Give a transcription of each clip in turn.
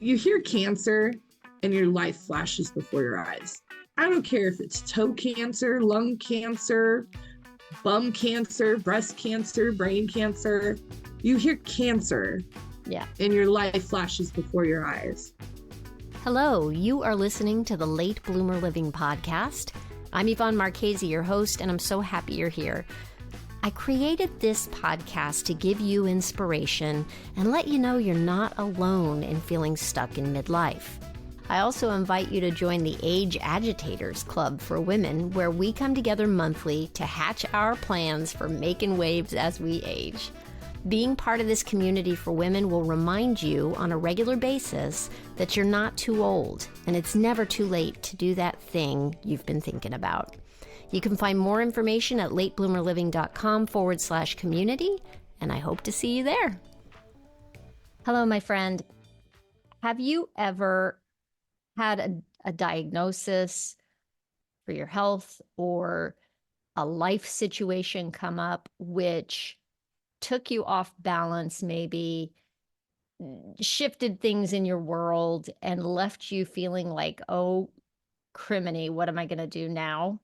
You hear cancer and your life flashes before your eyes. I don't care if it's toe cancer, lung cancer, bum cancer, breast cancer, brain cancer. You hear cancer, yeah, and your life flashes before your eyes. Hello, you are listening to the Late Bloomer Living podcast. I'm Yvonne Marchese, your host, and I'm so happy you're here. I created this podcast to give you inspiration and let you know you're not alone in feeling stuck in midlife. I also invite you to join the Age Agitators Club for women, where we come together monthly to hatch our plans for making waves as we age. Being part of this community for women will remind you on a regular basis that you're not too old, and it's never too late to do that thing you've been thinking about. You can find more information at latebloomerliving.com/community, and I hope to see you there. Hello, my friend. Have you ever had a diagnosis for your health or a life situation come up which took you off balance, maybe shifted things in your world and left you feeling like, oh, criminy, what am I going to do now?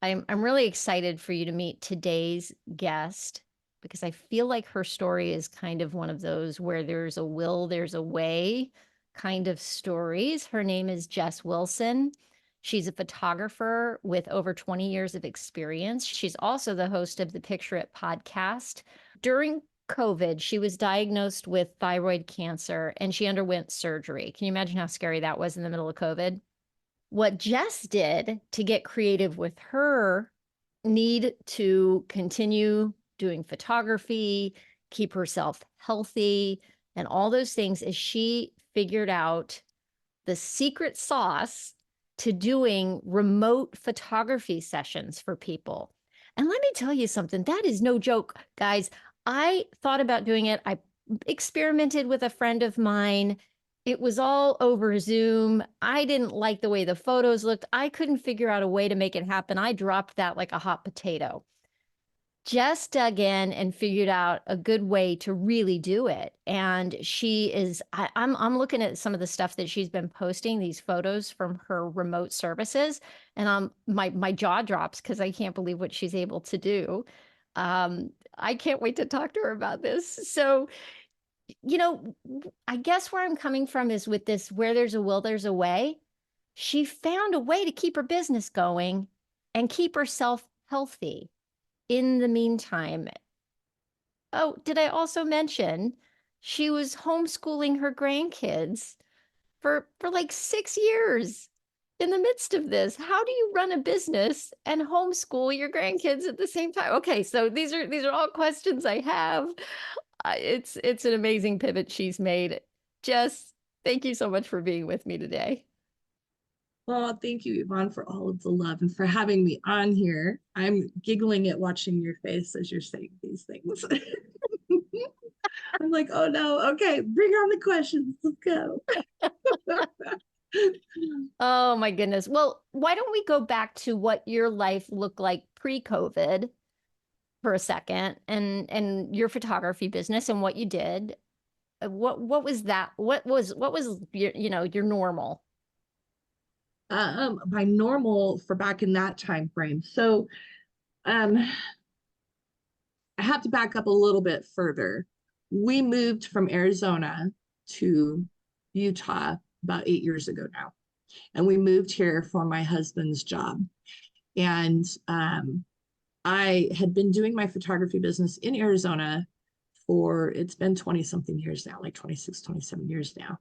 I'm really excited for you to meet today's guest because I feel like her story is kind of one of those where there's a will, there's a way kind of stories. Her name is Jess Wilson. She's a photographer with over 20 years of experience. She's also the host of the Picture It podcast. During COVID, she was diagnosed with thyroid cancer and she underwent surgery. Can you imagine how scary that was in the middle of COVID? What Jess did to get creative with her need to continue doing photography, keep herself healthy, and all those things is she figured out the secret sauce to doing remote photography sessions for people. And let me tell you something, that is no joke, guys. I thought about doing it. I experimented with a friend of mine. It was all over Zoom. I didn't like the way the photos looked. I couldn't figure out a way to make it happen. I dropped that like a hot potato. Jess dug in and figured out a good way to really do it. And she is, I'm looking at some of the stuff that she's been posting, these photos from her remote services. And my jaw drops because I can't believe what she's able to do. I can't wait to talk to her about this. So, I guess where I'm coming from is with this, where there's a will, there's a way. She found a way to keep her business going and keep herself healthy in the meantime. Oh, did I also mention she was homeschooling her grandkids for like 6 years in the midst of this? How do you run a business and homeschool your grandkids at the same time? Okay, so these are all questions I have. It's an amazing pivot she's made. Jess, thank you so much for being with me today. Well, thank you, Yvonne, for all of the love and for having me on here. I'm giggling at watching your face as you're saying these things. I'm like, oh no, okay, bring on the questions. Let's go. Oh my goodness. Well, why don't we go back to what your life looked like pre-COVID for a second and your photography business and what you did. What was that? What was your normal? By normal for back in that time frame. So I have to back up a little bit further. We moved from Arizona to Utah about 8 years ago now. And we moved here for my husband's job. And I had been doing my photography business in Arizona it's been 20 something years now, like 26, 27 years now,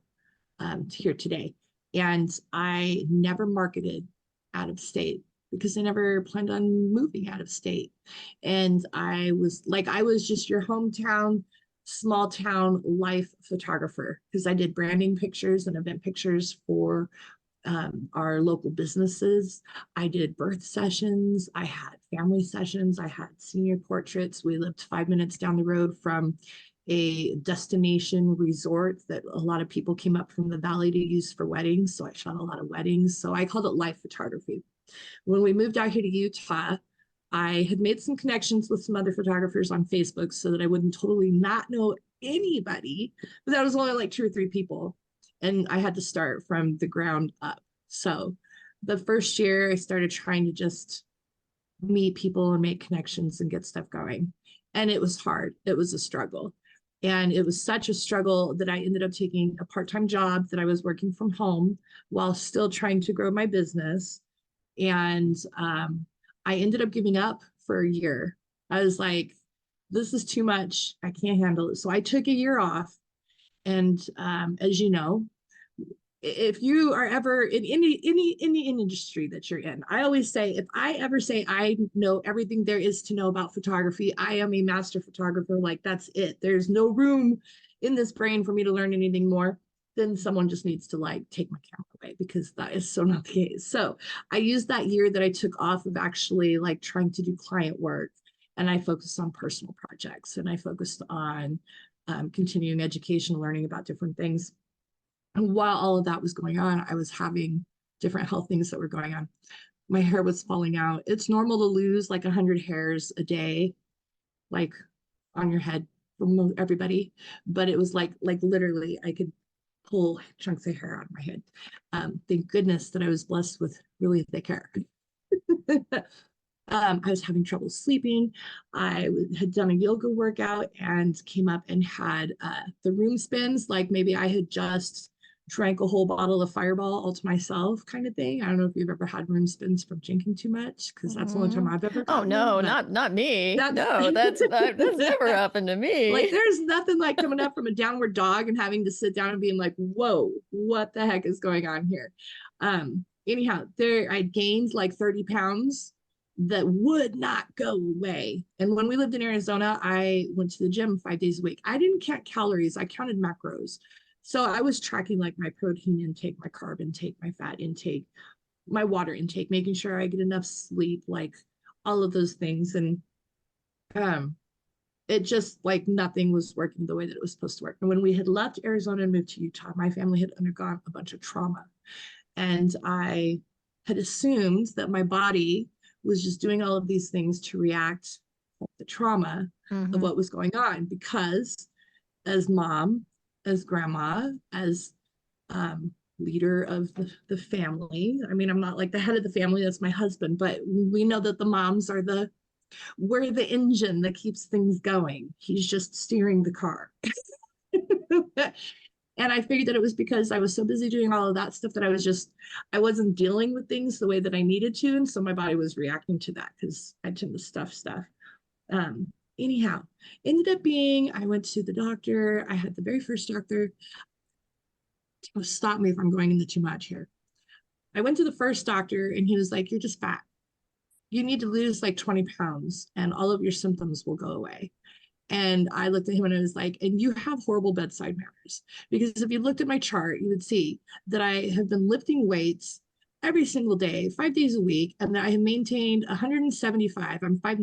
to here today. And I never marketed out of state because I never planned on moving out of state. And I was just your hometown, small town life photographer because I did branding pictures and event pictures for our local businesses. I did birth sessions. I had family sessions. I had senior portraits. We lived 5 minutes down the road from a destination resort that a lot of people came up from the valley to use for weddings. So I shot a lot of weddings. So I called it life photography. When we moved out here to Utah, I had made some connections with some other photographers on Facebook so that I wouldn't totally not know anybody, but that was only like 2 or 3 people. and I had to start from the ground up. So the first year I started trying to just meet people and make connections and get stuff going. And it was hard. It was a struggle. And it was such a struggle that I ended up taking a part-time job that I was working from home while still trying to grow my business. And I ended up giving up for a year. I was like, this is too much. I can't handle it. So I took a year off. And as you know, if you are ever in any industry that you're in, I always say, if I ever say I know everything there is to know about photography, I am a master photographer. Like, that's it. There's no room in this brain for me to learn anything more. Then someone just needs to like take my camera away, because that is so not the case. So I used that year that I took off of actually like trying to do client work, and I focused on personal projects, and I focused on continuing education, learning about different things. And while all of that was going on, I was having different health things that were going on. My hair was falling out. It's normal to lose like 100 hairs a day, like on your head from everybody. But it was like literally I could pull chunks of hair out of my head. Thank goodness that I was blessed with really thick hair. I was having trouble sleeping. I had done a yoga workout and came up and had the room spins, like maybe I had just drank a whole bottle of Fireball all to myself, kind of thing. I don't know if you've ever had room spins from drinking too much, because that's the only time I've ever Oh gotten no, them, not me. that's No, that's never happened to me. like, there's nothing like coming up from a downward dog and having to sit down and being like, whoa, what the heck is going on here? Anyhow, there I gained like 30 pounds that would not go away. And when we lived in Arizona, I went to the gym 5 days a week. I didn't count calories, I counted macros. So I was tracking like my protein intake, my carb intake, my fat intake, my water intake, making sure I get enough sleep, like all of those things. And it just like nothing was working the way that it was supposed to work. And when we had left Arizona and moved to Utah, my family had undergone a bunch of trauma. And I had assumed that my body was just doing all of these things to react to the trauma of what was going on, because as mom, as grandma, as leader of the family, I mean, I'm not like the head of the family, that's my husband, but we know that the moms are we're the engine that keeps things going. He's just steering the car. And I figured that it was because I was so busy doing all of that stuff that I wasn't dealing with things the way that I needed to. And so my body was reacting to that because I tend to stuff stuff. Anyhow, ended up being, I went to the doctor. I had the very first doctor. Stop me if I'm going into too much here. I went to the first doctor and he was like, you're just fat. You need to lose like 20 pounds and all of your symptoms will go away. And I looked at him and I was like, and you have horrible bedside manners. Because if you looked at my chart, you would see that I have been lifting weights every single day, 5 days a week, and that I have maintained 175, I'm 5'9",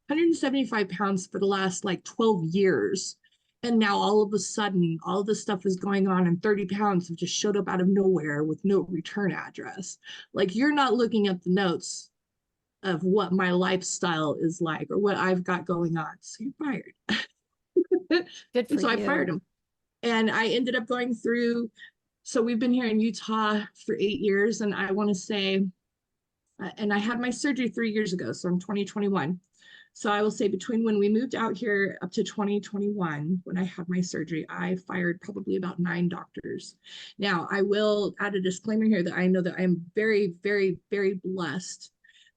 175 pounds for the last like 12 years. And now all of a sudden, all this stuff is going on and 30 pounds have just showed up out of nowhere with no return address. Like, you're not looking at the notes of what my lifestyle is like or what I've got going on. So you're fired. Good for and so you. I fired him. And I ended up going through, so we've been here in Utah for 8 years. And I want to say, and I had my surgery 3 years ago. So I'm 2021. So I will say between when we moved out here up to 2021, when I had my surgery, I fired probably about 9 doctors. Now, I will add a disclaimer here that I know that I'm very, very, very blessed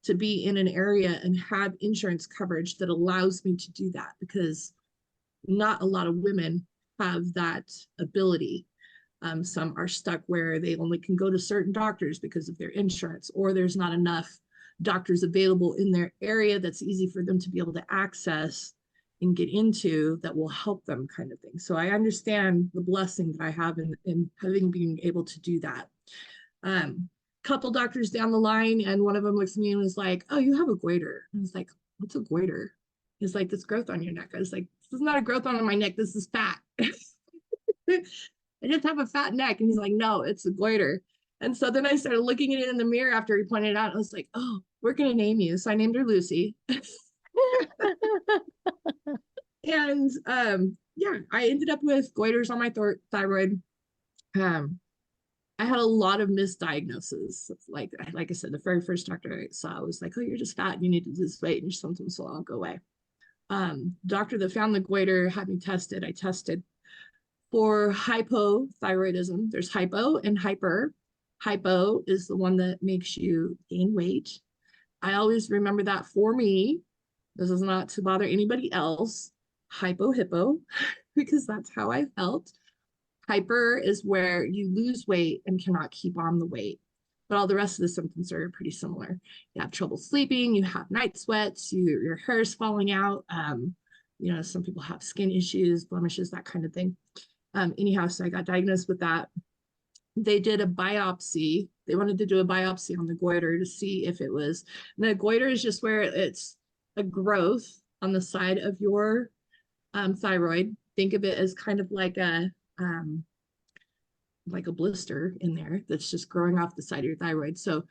to be in an area and have insurance coverage that allows me to do that, because not a lot of women have that ability. Some are stuck where they only can go to certain doctors because of their insurance, or there's not enough doctors available in their area that's easy for them to be able to access and get into that will help them, kind of thing. So I understand the blessing that I have in having been able to do that. Couple doctors down the line, and one of them looks at me and was like, oh, you have a goiter. I was like, what's a goiter? He's like, this growth on your neck. I was like, this is not a growth on my neck, this is fat. I just have a fat neck. And he's like, no, it's a goiter. And so then I started looking at it in the mirror after he pointed it out. I was like, oh, we're going to name you. So I named her Lucy. And yeah, I ended up with goiters on my thyroid. I had a lot of misdiagnoses. Like I said, the very first doctor I saw was like, oh, you're just fat and you need to lose weight and something, so I'll go away. Doctor that found the goiter had me tested. I tested for hypothyroidism. There's hypo and hyper. Hypo is the one that makes you gain weight. I always remember that for me. This is not to bother anybody else. Hypo hippo, because that's how I felt. Hyper is where you lose weight and cannot keep on the weight. But all the rest of the symptoms are pretty similar. You have trouble sleeping, you have night sweats, your hair is falling out. Some people have skin issues, blemishes, that kind of thing. Anyhow, so I got diagnosed with that. They did a biopsy. They wanted to do a biopsy on the goiter to see if it was, and the goiter is just where it's a growth on the side of your thyroid. Think of it as kind of like a blister in there that's just growing off the side of your thyroid. So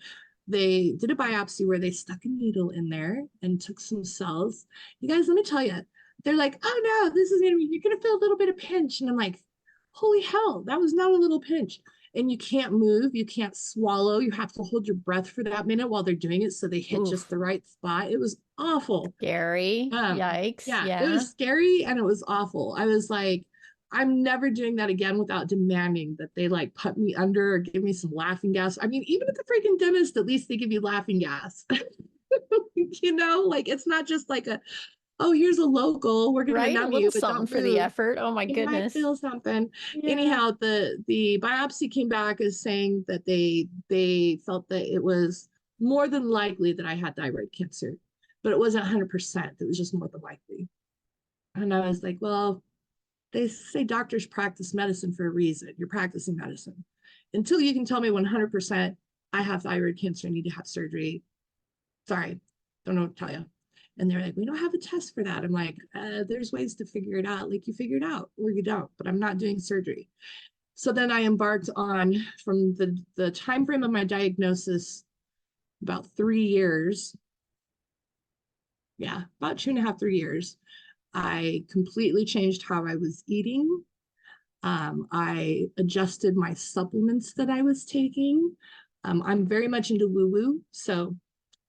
they did a biopsy where they stuck a needle in there and took some cells. You guys, let me tell you, they're like, oh no, you're gonna feel a little bit of pinch. And I'm like, holy hell, that was not a little pinch. And you can't move, you can't swallow, you have to hold your breath for that minute while they're doing it. So they hit just the right spot. It was awful. Scary. Yikes. Yeah, it was scary and it was awful. I was like, I'm never doing that again without demanding that they like put me under or give me some laughing gas. I mean, even at the freaking dentist, at least they give you laughing gas. Like it's not just like oh, here's a local, we're gonna numb you, but something for the effort. Oh my goodness. Might feel something. Yeah. Anyhow, the biopsy came back as saying that they felt that it was more than likely that I had thyroid cancer, but it wasn't 100%. It was just more than likely. And I was like, well, they say doctors practice medicine for a reason. You're practicing medicine. Until you can tell me 100% I have thyroid cancer and need to have surgery. Sorry, don't know what to tell you. And they're like, we don't have a test for that. I'm like, there's ways to figure it out. Like you figure it out or you don't, but I'm not doing surgery. So then I embarked on, from the time frame of my diagnosis, about 3 years. Yeah, about 2.5, 3 years. I completely changed how I was eating. I adjusted my supplements that I was taking. I'm very much into woo-woo. So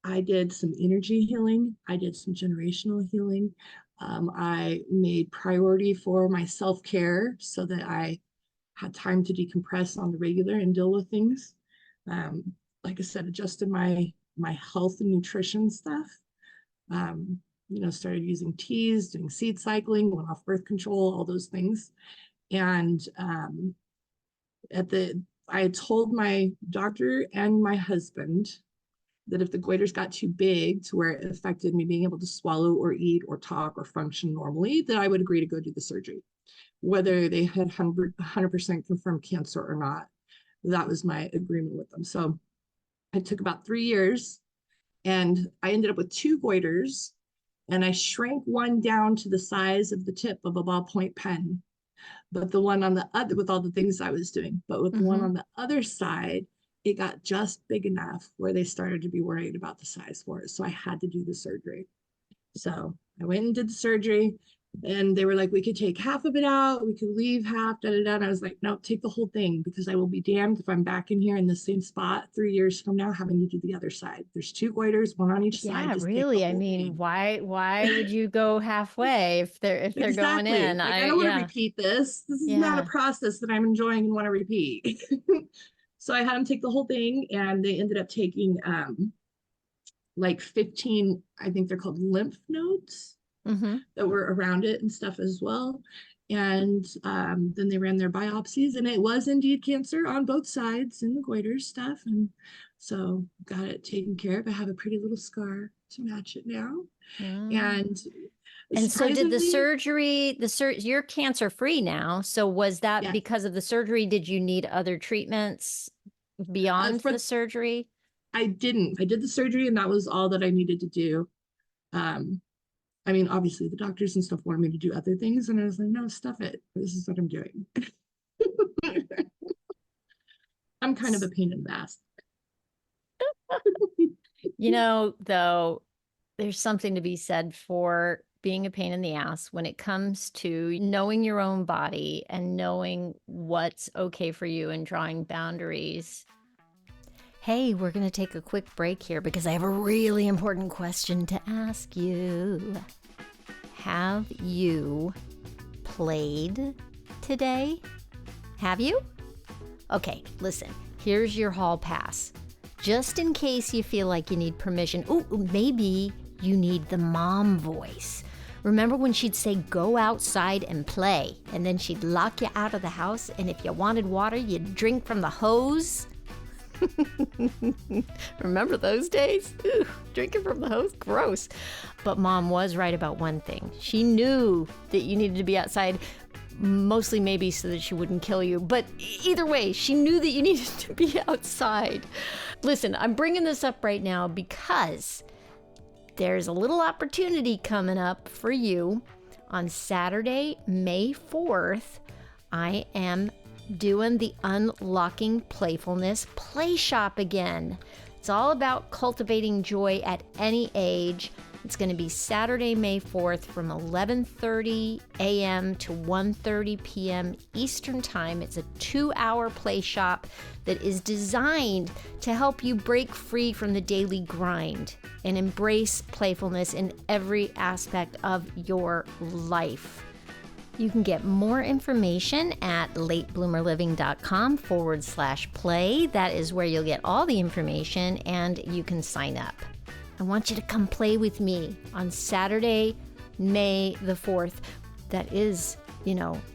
I did some energy healing. I did some generational healing. I made priority for my self-care so that I had time to decompress on the regular and deal with things. Like I said, adjusted my health and nutrition stuff. Started using teas, doing seed cycling, went off birth control, all those things. And I told my doctor and my husband that if the goiters got too big to where it affected me being able to swallow or eat or talk or function normally, that I would agree to go do the surgery, whether they had 100% confirmed cancer or not. That was my agreement with them. So it took about 3 years and I ended up with 2 goiters, and I shrank one down to the size of the tip of a ballpoint pen. But the one on the other, with all the things I was doing, but with the one on the other side, it got just big enough where they started to be worried about the size for it. So I had to do the surgery. So I went and did the surgery, and they were like, we could take half of it out, we could leave half, da da da. And I was like, no, take the whole thing, because I will be damned if I'm back in here in the same spot 3 years from now having to do the other side. There's 2 goiters, one on each side. Yeah, really. I mean, why would you go halfway if they're going in? Like, I don't want to repeat this. This is not a process that I'm enjoying and want to repeat. So I had them take the whole thing, and they ended up taking like 15, I think they're called lymph nodes that were around it and stuff as well. And then they ran their biopsies, and it was indeed cancer on both sides in the goiter stuff. And so got it taken care of. I have a pretty little scar to match it now. And so did the surgery, you're cancer free now. So was that because of the surgery? Did you need other treatments beyond the surgery? I didn't. I did the surgery, and that was all that I needed to do. I mean, obviously the doctors and stuff wanted me to do other things, and I was like, no, stuff it. This is what I'm doing. I'm kind of a pain in the ass. Though, there's something to be said for being a pain in the ass when it comes to knowing your own body and knowing what's okay for you and drawing boundaries. Hey, we're going to take a quick break here because I have a really important question to ask you. Have you played today? Have you? Okay, listen, here's your hall pass. Just in case you feel like you need permission. Oh, maybe you need the mom voice. Remember when she'd say, go outside and play, and then she'd lock you out of the house, and if you wanted water, you'd drink from the hose? Remember those days? Ooh, drinking from the hose? Gross. But mom was right about one thing. She knew that you needed to be outside, mostly maybe so that she wouldn't kill you. But either way, she knew that you needed to be outside. Listen, I'm bringing this up right now because there's a little opportunity coming up for you. On Saturday, May 4th, I am doing the Unlocking Playfulness Play Shop again. It's all about cultivating joy at any age. It's going to be Saturday, May 4th from 11:30 a.m. to 1:30 p.m. Eastern Time. It's a 2-hour play shop that is designed to help you break free from the daily grind and embrace playfulness in every aspect of your life. You can get more information at latebloomerliving.com/play. That is where you'll get all the information and you can sign up. I want you to come play with me on Saturday, May the 4th. That is,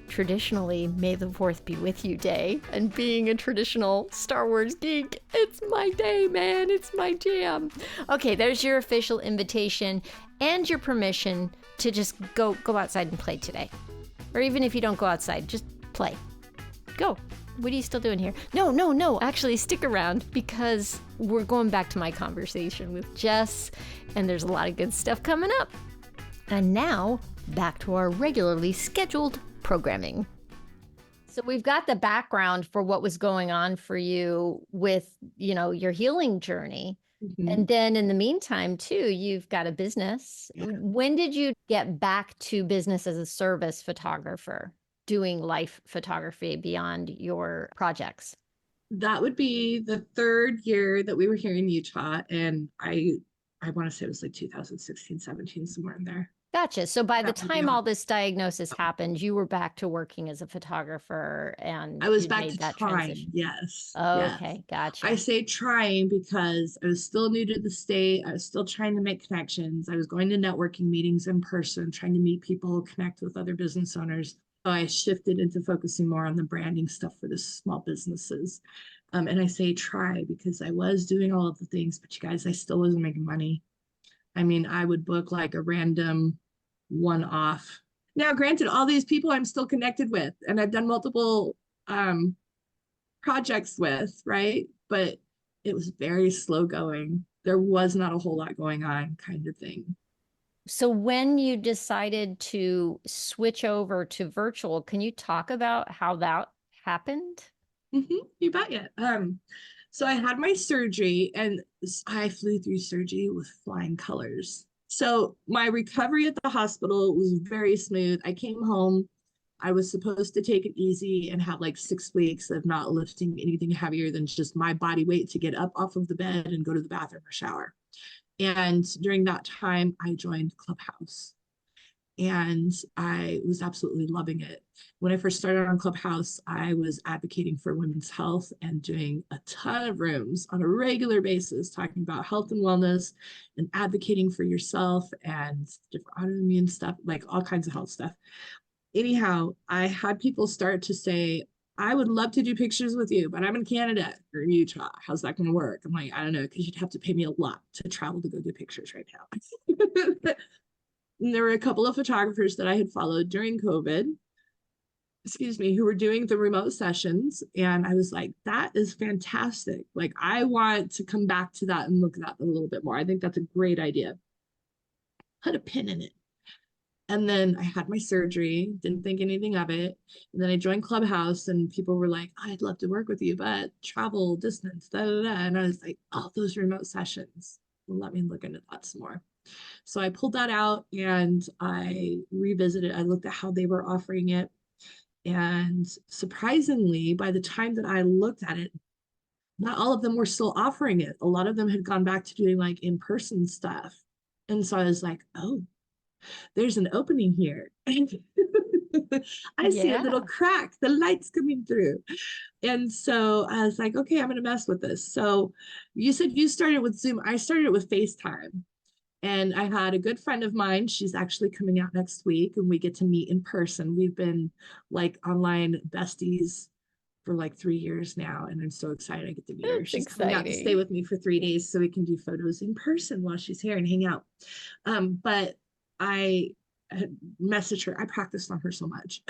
traditionally May the 4th be with you day. And being a traditional Star Wars geek, it's my day, man. It's my jam. Okay, there's your official invitation and your permission to just go outside and play today. Or even if you don't go outside, just play. Go. What are you still doing here? No. Actually, stick around because we're going back to my conversation with Jess, and there's a lot of good stuff coming up. And now, back to our regularly scheduled programming. So we've got the background for what was going on for you with, your healing journey. Mhm. And then in the meantime, too, you've got a business. Yeah. When did you get back to business as a service photographer, doing life photography beyond your projects? That would be the 3rd year that we were here in Utah. And I want to say it was like 2016, 17, somewhere in there. Gotcha. So by the That would be time all. all this diagnosis happened, you were back to working as a photographer and I was you'd back made to that trying. transition. Yes. Yes. Okay, gotcha. I say trying because I was still new to the state. I was still trying to make connections. I was going to networking meetings in person, trying to meet people, connect with other business owners. So I shifted into focusing more on the branding stuff for the small businesses. And I say try because I was doing all of the things, but you guys, I still wasn't making money. I mean, I would book like a random one-off. Now, granted, all these people I'm still connected with, and I've done multiple projects with, right? But it was very slow going. There was not a whole lot going on, kind of thing. So when you decided to switch over to virtual, can you talk about how that happened? You bet ya. So I had my surgery and I flew through surgery with flying colors. So my recovery at the hospital was very smooth. I came home. I was supposed to take it easy and have like 6 weeks of not lifting anything heavier than just my body weight to get up off of the bed and go to the bathroom or shower. And during that time, I joined Clubhouse and I was absolutely loving it. When I first started on Clubhouse, I was advocating for women's health and doing a ton of rooms on a regular basis, talking about health and wellness and advocating for yourself and different autoimmune stuff, like all kinds of health stuff. Anyhow, I had people start to say, I would love to do pictures with you, but I'm in Canada or in Utah. How's that going to work? I'm like, I don't know, because you'd have to pay me a lot to travel to go do pictures right now. And there were a couple of photographers that I had followed during COVID, who were doing the remote sessions. And I was like, that is fantastic. Like, I want to come back to that and look at that a little bit more. I think that's a great idea. Put a pin in it. And then I had my surgery, didn't think anything of it. And then I joined Clubhouse and people were like, I'd love to work with you, but travel, distance, da, da, da. And I was like, oh, those remote sessions. Let me look into that some more. So I pulled that out and I revisited. I looked at how they were offering it. And surprisingly, by the time that I looked at it, not all of them were still offering it. A lot of them had gone back to doing like in-person stuff. And so I was like, oh, there's an opening here. I see a little Yeah. crack, the light's coming through. And so I was like, okay, I'm going to mess with this. So you said you started with Zoom. I started with FaceTime. And I had a good friend of mine. She's actually coming out next week and we get to meet in person. We've been like online besties for like 3 years now. And I'm so excited I get to meet her. That's She's coming out to stay exciting. with me for 3 days so we can do photos in person while she's here and hang out. But I had messaged her. I practiced on her so much.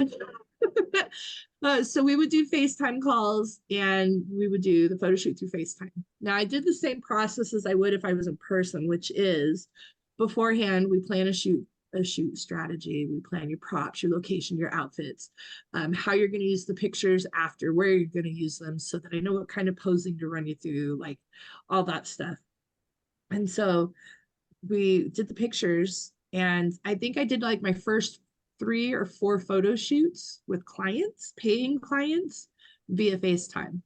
So we would do FaceTime calls and we would do the photo shoot through FaceTime. Now I did the same process as I would if I was in person, which is beforehand, we plan a shoot strategy. We plan your props, your location, your outfits, how you're going to use the pictures after, where you're going to use them so that I know what kind of posing to run you through, like all that stuff. And so we did the pictures and I think I did like my first 3 or 4 photo shoots with clients, paying clients via FaceTime.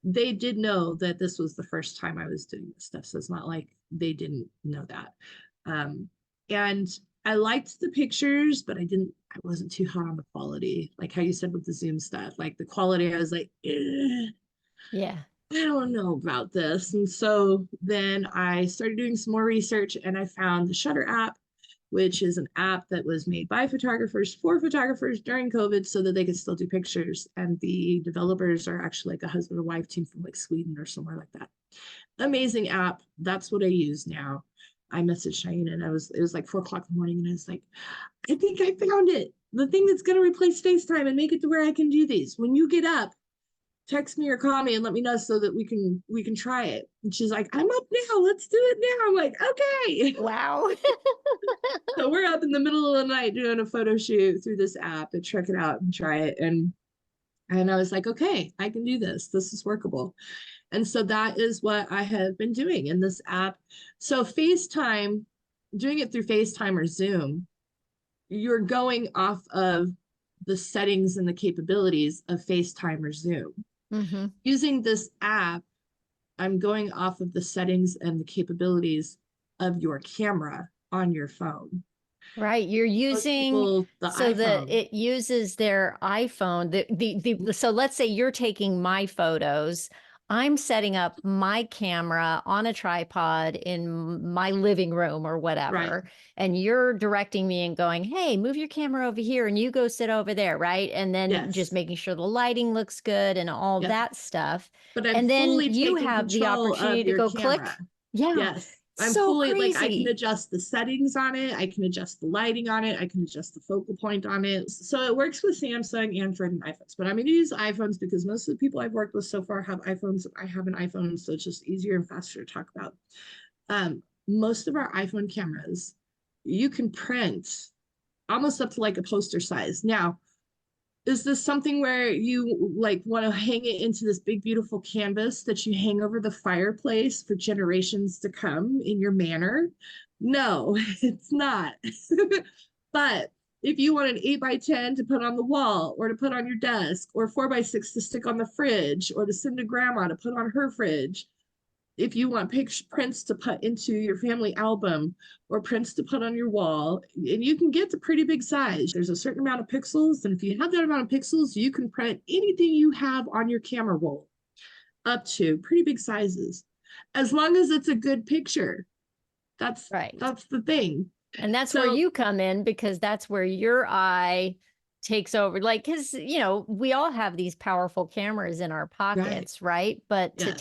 They did know that this was the first time I was doing this stuff. So it's not like they didn't know that. And I liked the pictures, but I wasn't too hot on the quality. Like how you said with the Zoom stuff, like the quality, I was like, Yeah. I don't know about this. And so then I started doing some more research and I found the Shutter app, which is an app that was made by photographers for photographers during COVID so that they could still do pictures. And the developers are actually like a husband and wife team from like Sweden or somewhere like that. Amazing app. That's what I use now. I messaged Cheyenne and it was like 4 o'clock in the morning and I was like, I think I found it. The thing that's going to replace FaceTime and make it to where I can do these. When you get up, text me or call me and let me know so that we can try it. And she's like, I'm up now. Let's do it now. I'm like, okay. Wow. So we're up in the middle of the night doing a photo shoot through this app to check it out and try it. And I was like, okay, I can do this. This is workable. And so that is what I have been doing in this app. So FaceTime, doing it through FaceTime or Zoom, you're going off of the settings and the capabilities of FaceTime or Zoom. Mm-hmm. Using this app, I'm going off of the settings and the capabilities of your camera on your phone. Right. You're Most using people, the so that iPhone. it uses their iPhone. So let's say you're taking my photos. I'm setting up my camera on a tripod in my living room or Right. whatever. And you're directing me and going, hey, move your camera over here and you go sit over there. Right. And then just Yes. making sure the lighting looks good and all Yep. that stuff. But I'm And then fully you taking have the control of opportunity to your go camera. click. Yeah. Yes. I'm So fully like I can crazy. adjust the settings on it. I can adjust the lighting on it. I can adjust the focal point on it. So it works with Samsung, Android, and iPhones. But I'm going to use iPhones because most of the people I've worked with so far have iPhones. I have an iPhone, so it's just easier and faster to talk about. Most of our iPhone cameras, you can print almost up to like a poster size. Now, is this something where you like want to hang it into this big beautiful canvas that you hang over the fireplace for generations to come in your manor? No, it's not. But if you want an 8x10 to put on the wall or to put on your desk or 4x6 to stick on the fridge or to send to grandma to put on her fridge, if you want prints to put into your family album or prints to put on your wall, and you can get to pretty big size. There's a certain amount of pixels, and if you have that amount of pixels, you can print anything you have on your camera roll up to pretty big sizes, as long as it's a good picture. That's Right. that's the thing. And that's where So you come in because that's where your eye takes over. Like, because, we all have these powerful cameras in our right, pockets, right? But yes,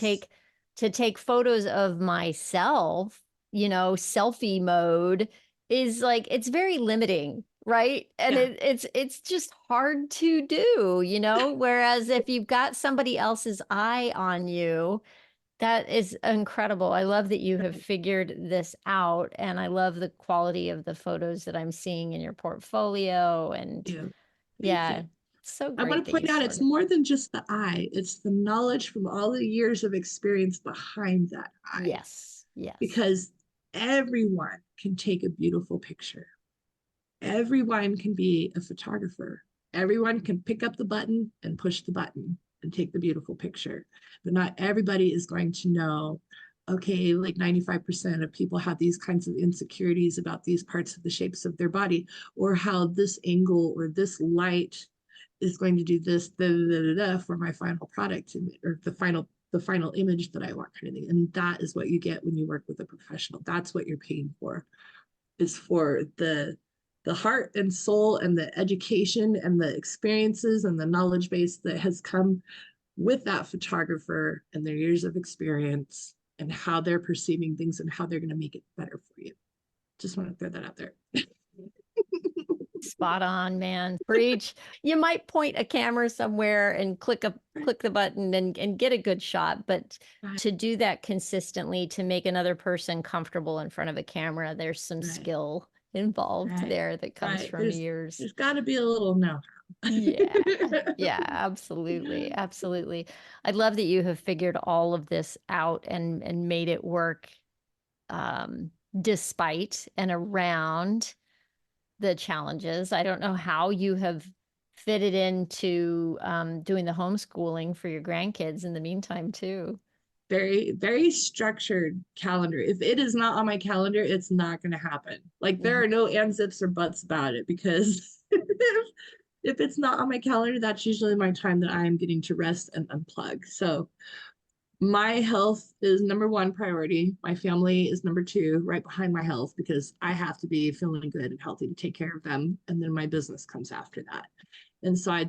to take photos of myself, selfie mode is like it's very limiting, right? And yeah, it's just hard to do, whereas if you've got somebody else's eye on you, that is incredible. I love that you have right. figured this out, and I love the quality of the photos that I'm seeing in your portfolio. And Yeah, thank yeah, you. it's so I want great to that you point out it's started. more than just the eye, it's the knowledge from all the years of experience behind that eye. Yes, yes. Because everyone can take a beautiful picture. Everyone can be a photographer. Everyone can pick up the button and push the button and take the beautiful picture. But not everybody is going to know, okay, like 95% of people have these kinds of insecurities about these parts of the shapes of their body, or how this angle or this light is going to do this for my final product, or the final image that I want, kind of thing. And that is what you get when you work with a professional. That's what you're paying for, is for the heart and soul and the education and the experiences and the knowledge base that has come with that photographer and their years of experience and how they're perceiving things and how they're going to make it better for you. Just want to throw that out there. Spot on, man. Preach. You might point a camera somewhere and click the button and get a good shot, but Right. to do that consistently, to make another person comfortable in front of a camera, there's some Right. skill involved Right. there that comes Right. from years. There's got to be a little know-how. Yeah, absolutely. Absolutely. I love that you have figured all of this out and made it work despite and around the challenges. I don't know how you have fitted into doing the homeschooling for your grandkids in the meantime, too. Very, very structured calendar. If it is not on my calendar, it's not going to happen. Like, there are no ands, ifs, or buts about it, because if it's not on my calendar, that's usually my time that I am getting to rest and unplug. So my health is number one priority. My family is number two, right behind my health, because I have to be feeling good and healthy to take care of them. And then my business comes after that. And so I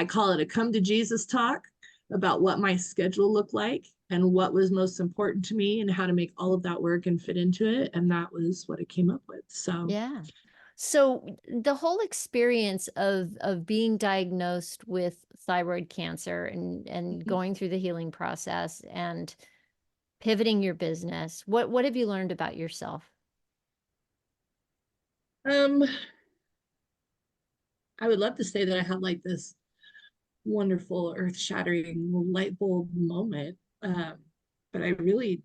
call it a come to Jesus talk about what my schedule looked like and what was most important to me and how to make all of that work and fit into it. And that was what I came up with. So yeah. So the whole experience of being diagnosed with thyroid cancer and going through the healing process and pivoting your business, what have you learned about yourself? I would love to say that I had like this wonderful, earth-shattering light bulb moment. But I really,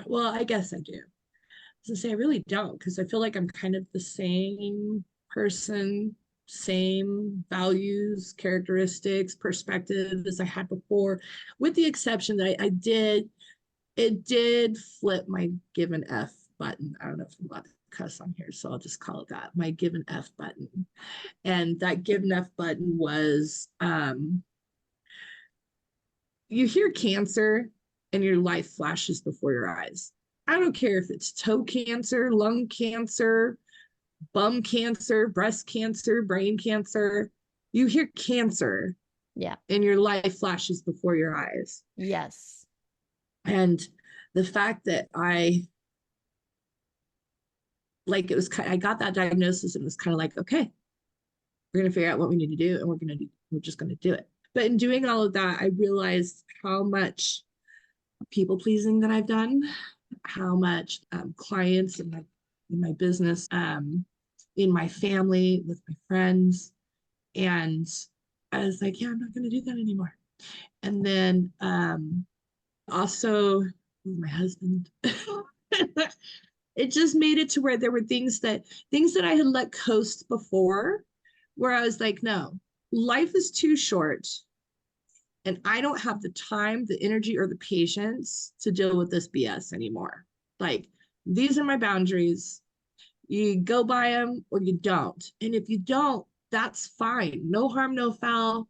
well, I guess I do. To say I really don't, because I feel like I'm kind of the same person, same values, characteristics, perspective as I had before, with the exception that it did flip my give an F button. I don't know if I'm allowed to cuss on here, so I'll just call it that, my give an F button. And that give an F button was, you hear cancer and your life flashes before your eyes. I don't care if it's toe cancer, lung cancer, bum cancer, breast cancer, brain cancer. You hear cancer, Yeah. and your life flashes before your eyes. Yes. And the fact that I got that diagnosis, and it was kind of like, okay, we're going to figure out what we need to do, and we're just going to do it. But in doing all of that, I realized how much people pleasing that I've done, how much clients in my business, in my family, with my friends. And I was like, yeah, I'm not going to do that anymore. And then also with my husband, it just made it to where there were things that I had let coast before, where I was like, no, life is too short. And I don't have the time, the energy, or the patience to deal with this BS anymore. Like, these are my boundaries. You go by them or you don't. And if you don't, that's fine. No harm, no foul.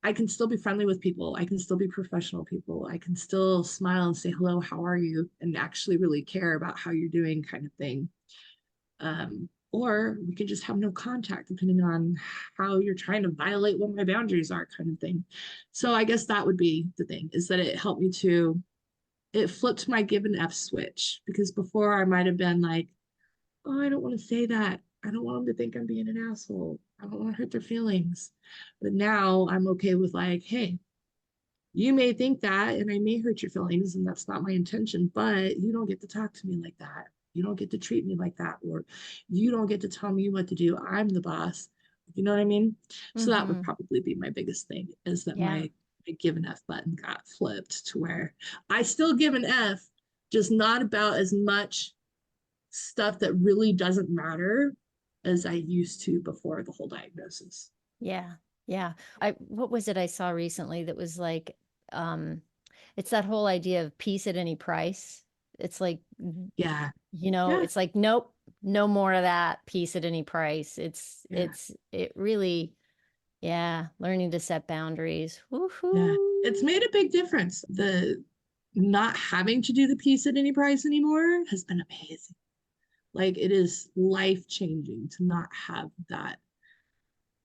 I can still be friendly with people. I can still be professional people. I can still smile and say, hello, how are you? And actually really care about how you're doing, kind of thing. Or we could just have no contact, depending on how you're trying to violate what my boundaries are, kind of thing. So I guess that would be the thing, is that it helped me it flipped my give an F switch, because before I might have been like, oh, I don't want to say that. I don't want them to think I'm being an asshole. I don't want to hurt their feelings. But now I'm okay with like, hey, you may think that, and I may hurt your feelings, and that's not my intention, but you don't get to talk to me like that. You don't get to treat me like that, or you don't get to tell me what to do. I'm the boss. You know what I mean? So that would probably be my biggest thing, is that Yeah. my give an F button got flipped to where I still give an F, just not about as much stuff that really doesn't matter as I used to before the whole diagnosis. Yeah. Yeah. What was it I saw recently that was like, it's that whole idea of peace at any price. It's like, Yeah. it's like, nope, no more of that peace at any price. Yeah. It really, yeah, learning to set boundaries. Yeah. Woohoo. It's made a big difference. The not having to do the piece at any price anymore has been amazing. Like it is life changing to not have that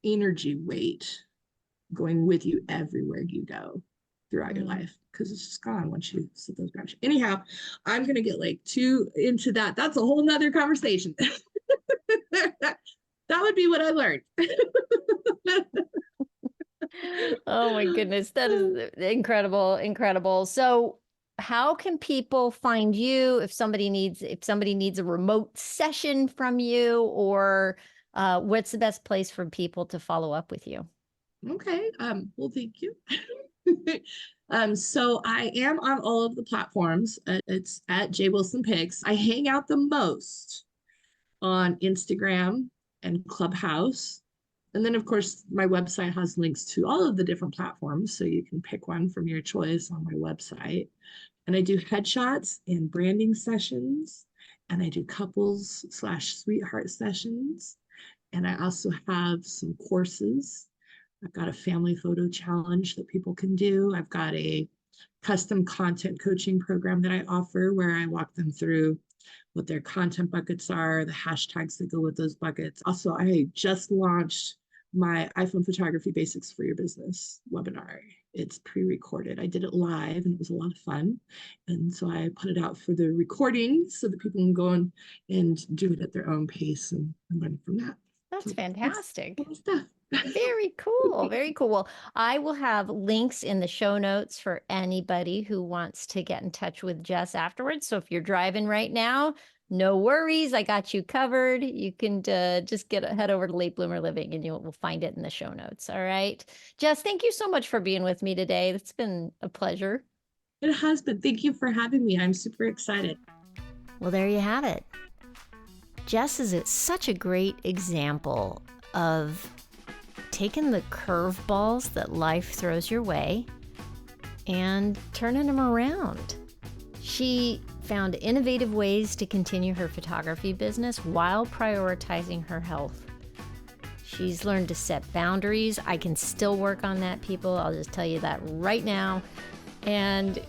energy weight going with you everywhere you go throughout your life, because it's just gone once you set those boundaries. Anyhow, I'm gonna get like too into that. That's a whole nother conversation. That would be what I learned. Oh my goodness, that is incredible, incredible. So, how can people find you if somebody needs a remote session from you, or what's the best place for people to follow up with you? Okay. Well, thank you. So I am on all of the platforms. It's at J Wilson Pics. I hang out the most on Instagram and Clubhouse. And then, of course, my website has links to all of the different platforms. So you can pick one from your choice on my website. And I do headshots and branding sessions. And I do couples/sweetheart sessions. And I also have some courses. I've got a family photo challenge that people can do. I've got a custom content coaching program that I offer where I walk them through what their content buckets are, the hashtags that go with those buckets. Also, I just launched my iPhone photography basics for your business webinar. It's pre-recorded. I did it live and it was a lot of fun. And so I put it out for the recording so that people can go and do it at their own pace and learn from that. That's fantastic. Stuff. Very cool. Very cool. Well, I will have links in the show notes for anybody who wants to get in touch with Jess afterwards. So if you're driving right now, no worries. I got you covered. You can just head over to Late Bloomer Living and you'll find it in the show notes. All right. Jess, thank you so much for being with me today. It's been a pleasure. It has been. Thank you for having me. I'm super excited. Well, there you have it. Jess is such a great example of taking the curveballs that life throws your way and turning them around. She found innovative ways to continue her photography business while prioritizing her health. She's learned to set boundaries. I can still work on that, people. I'll just tell you that right now. And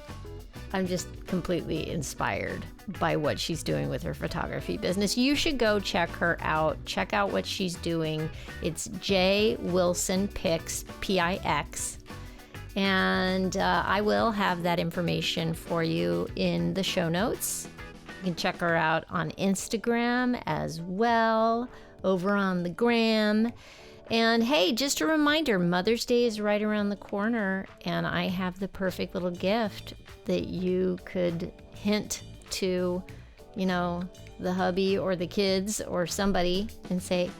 I'm just completely inspired by what she's doing with her photography business. You should go check her out. Check out what she's doing. It's J Wilson Pics, Pix. And I will have that information for you in the show notes. You can check her out on Instagram as well, over on the gram. And hey, just a reminder, Mother's Day is right around the corner, and I have the perfect little gift that you could hint to, the hubby or the kids or somebody and say,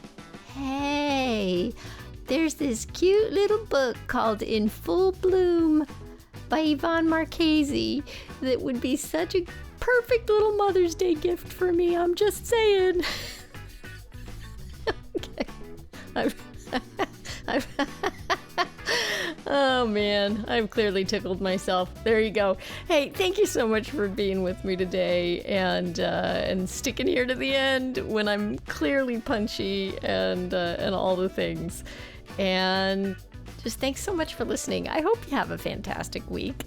hey, there's this cute little book called In Full Bloom by Yvonne Marchese that would be such a perfect little Mother's Day gift for me. I'm just saying. Okay. Oh man, I've clearly tickled myself. There you go. Hey, thank you so much for being with me today and sticking here to the end when I'm clearly punchy and all the things. And just thanks so much for listening. I hope you have a fantastic week.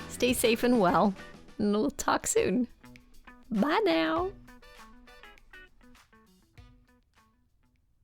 Stay safe and well, and we'll talk soon. Bye now.